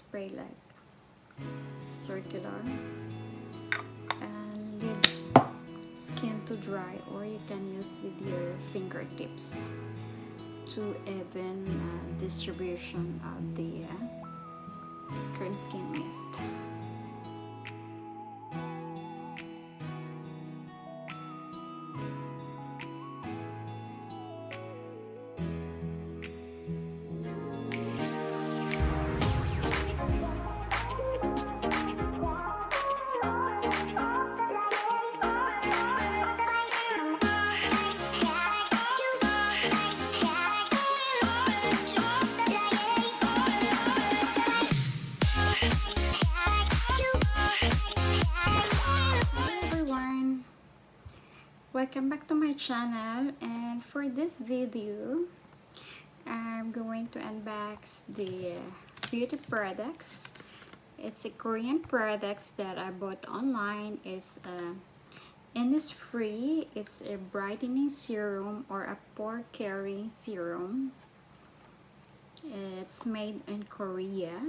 spray like circular and leaves skin to dry, or you can use with your fingertips to even distribution of the cream skin mist. Welcome back to my channel, and for this video I'm going to unbox the beauty products. It's a Korean products that I bought online. It's Innisfree. It's a brightening serum or a pore-caring serum. It's made in Korea,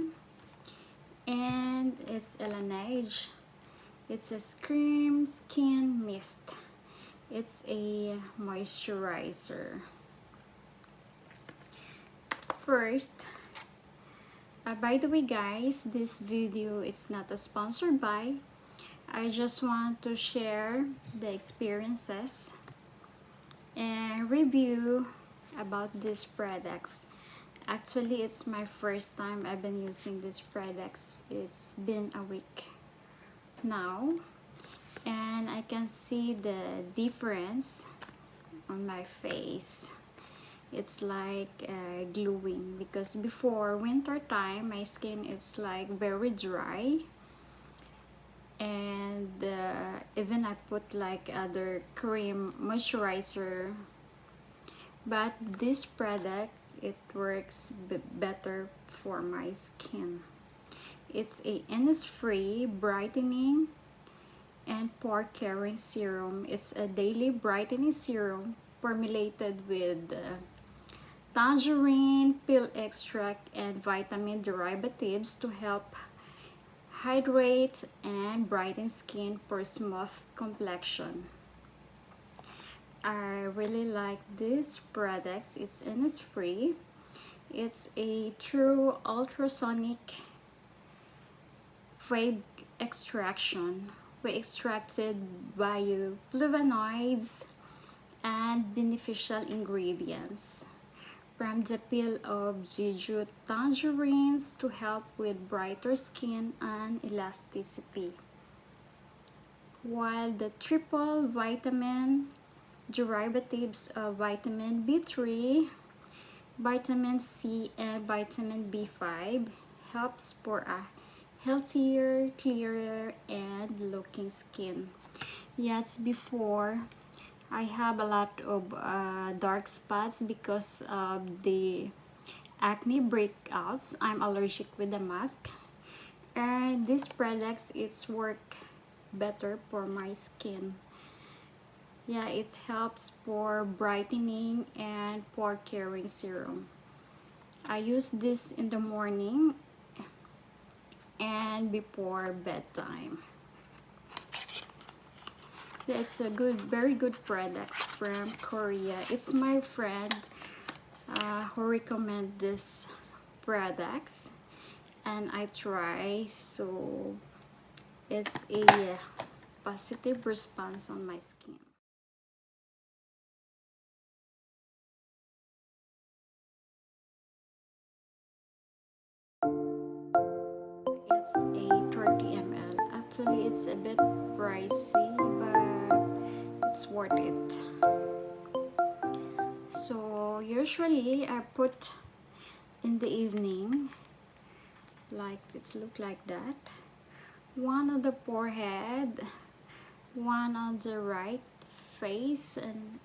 and it's a Laneige. It's a cream skin mist. It's a moisturizer. First, by the way guys, this video is not a sponsored by. I just want to share the experiences and review about these products. Actually, it's my first time I've been using these products. It's been a week now, and I can see the difference on my face. It's like glowing, because before winter time my skin is like very dry, and even I put like other cream moisturizer, but this product, it works better for my skin. It's a Innisfree brightening and pore-caring serum. It's a daily brightening serum formulated with tangerine peel extract and vitamin derivatives to help hydrate and brighten skin for smooth complexion. I really like these products. It's Innisfree. It's a true ultrasonic wave extraction. We extracted bioflavonoids and beneficial ingredients from the peel of jeju tangerines to help with brighter skin and elasticity, while the triple vitamin derivatives of vitamin B3, vitamin C, and vitamin B5 helps for a healthier, clearer, and looking skin. Yes, before I have a lot of dark spots because of the acne breakouts. I'm allergic with the mask, and these products, it's work better for my skin. Yeah, it helps for brightening and pore-caring serum. I use this in the morning and before bedtime. Yeah, it's a very good product from Korea. It's my friend who recommend this products, and I try, so it's a positive response on my skin. It's a 30 ml. Actually, it's a bit pricey, but it's worth it. So usually I put in the evening, like it's look like that. One on the forehead, one on the right face, and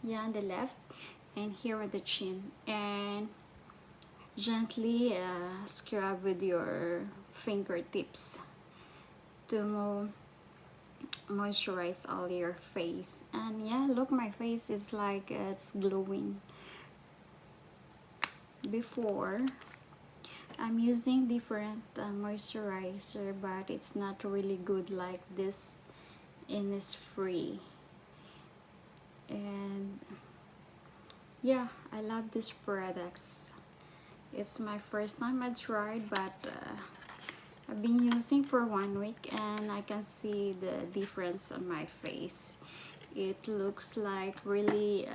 yeah, on the left, and here on the chin, and gently scrub with your fingertips to moisturize all your face. And yeah, look, my face is like it's glowing. Before, I'm using different moisturizer, but it's not really good like this Innisfree. And yeah, I love these products. It's my first time I tried, but I've been using for 1 week and I can see the difference on my face. It looks like really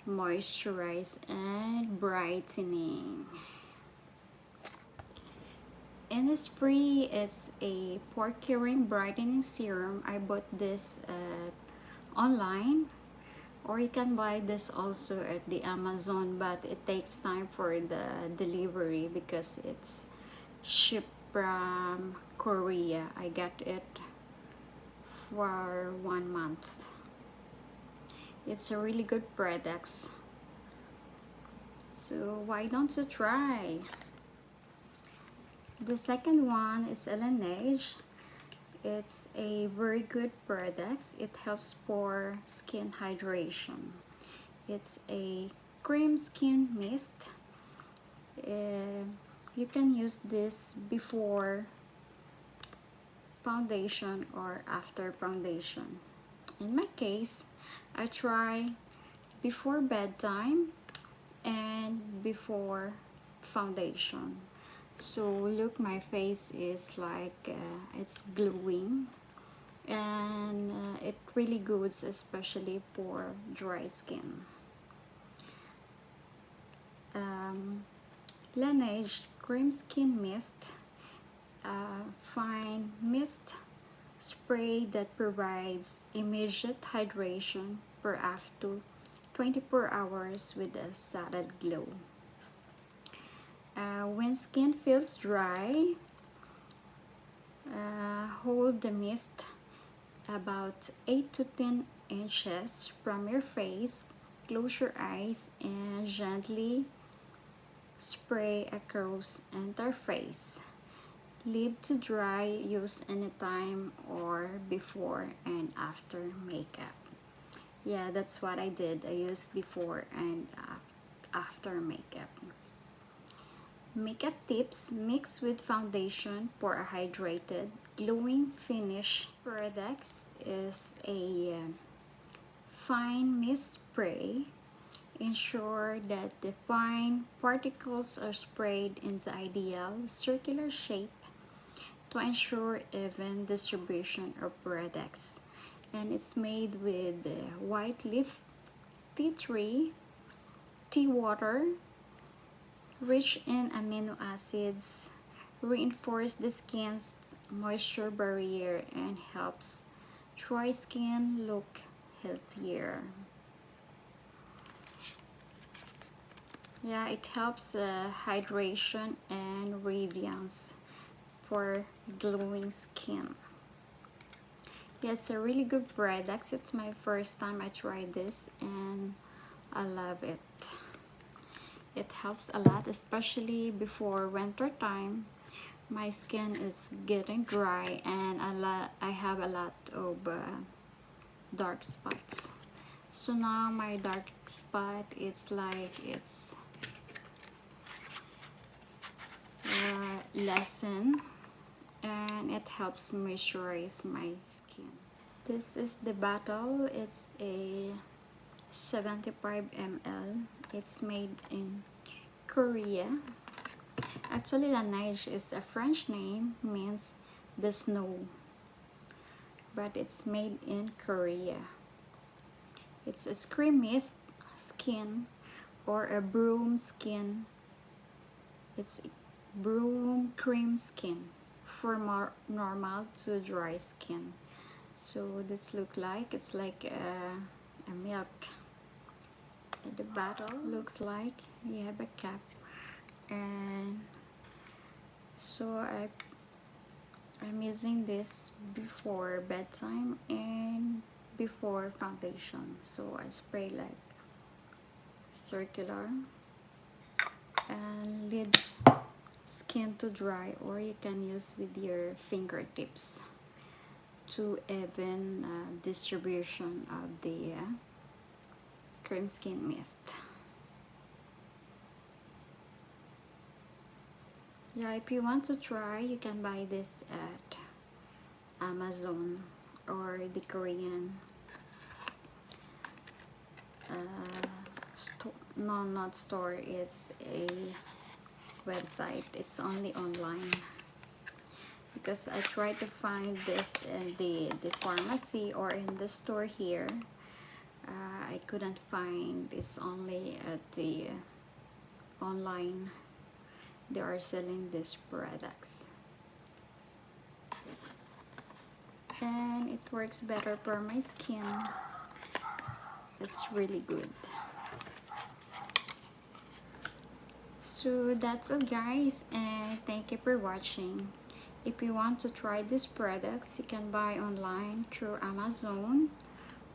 moisturized and brightening. Innisfree is a pore-caring brightening serum. I bought this online, or you can buy this also at the Amazon, but it takes time for the delivery because it's shipped from Korea. I got it for 1 month. It's a really good product, so why don't you try? The second one is Laneige. It's a very good product. It helps for skin hydration. It's a cream skin mist. You can use this before foundation or after foundation. In my case, I try before bedtime and before foundation. So look, my face is like it's glowing, and it really good, especially for dry skin. Laneige cream skin mist, fine mist spray that provides immediate hydration for up to 24 hours with a solid glow. When skin feels dry, hold the mist about 8 to 10 inches from your face, close your eyes, and gently spray across entire face. Leave to dry, use anytime or before and after makeup. Yeah, that's what I did. I used before and after makeup. Makeup tips: mix with foundation for a hydrated, glowing finish. Products is a fine mist spray. Ensure that the fine particles are sprayed in the ideal circular shape to ensure even distribution of products. And it's made with white leaf, tea tree, tea water, rich in amino acids, reinforce the skin's moisture barrier, and helps dry skin look healthier. Yeah, it helps hydration and radiance for glowing skin. Yeah, it's a really good product. It's my first time I tried this and I love it. It helps a lot, especially before winter time. My skin is getting dry and I have a lot of dark spots. So now my dark spot, it's like it's lessen, and it helps moisturize my skin. This is the bottle. It's a 75 ml. It's made in Korea. Actually, Laneige is a French name, means the snow, but it's made in Korea. It's a cream mist skin or a broom skin. It's broom cream skin for more normal to dry skin. So this look like it's like a milk. The bottle looks like you have a cap, and so I'm using this before bedtime and before foundation. So I spray like circular and leaves skin to dry, or you can use with your fingertips to even distribution of the cream skin mist. Yeah, if you want to try, you can buy this at Amazon or the Korean store. No, not store, it's a website. It's only online, because I tried to find this in the pharmacy or in the store here. I couldn't find. It's only at the online they are selling these products, and it works better for my skin. It's really good. So that's all, guys, and thank you for watching. If you want to try these products, you can buy online through Amazon,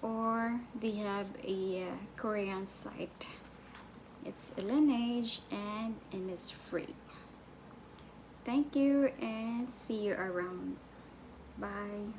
or they have a Korean site. It's Laneige and Innisfree. Thank you and see you around. Bye.